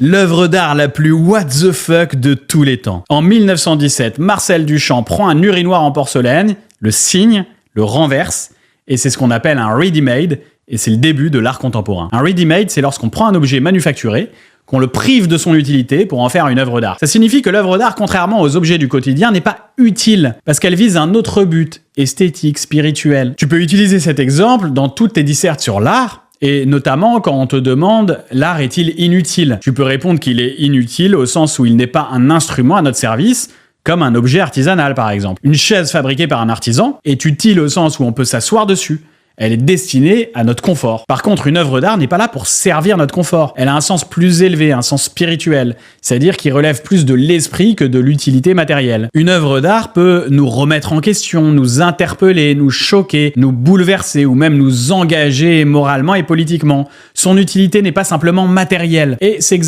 L'œuvre d'art la plus what the fuck de tous les temps. En 1917, Marcel Duchamp prend un urinoir en porcelaine, le signe, le renverse, et c'est ce qu'on appelle un ready-made, et c'est le début de l'art contemporain. Un ready-made, c'est lorsqu'on prend un objet manufacturé, qu'on le prive de son utilité pour en faire une œuvre d'art. Ça signifie que l'œuvre d'art, contrairement aux objets du quotidien, n'est pas utile, parce qu'elle vise un autre but, esthétique, spirituel. Tu peux utiliser cet exemple dans toutes tes dissertes sur l'art, et notamment quand on te demande « l'art est-il inutile ?» Tu peux répondre qu'il est inutile au sens où il n'est pas un instrument à notre service, comme un objet artisanal par exemple. Une chaise fabriquée par un artisan est utile au sens où on peut s'asseoir dessus. Elle est destinée à notre confort. Par contre, une œuvre d'art n'est pas là pour servir notre confort. Elle a un sens plus élevé, un sens spirituel, c'est-à-dire qui relève plus de l'esprit que de l'utilité matérielle. Une œuvre d'art peut nous remettre en question, nous interpeller, nous choquer, nous bouleverser ou même nous engager moralement et politiquement. Son utilité n'est pas simplement matérielle. Et c'est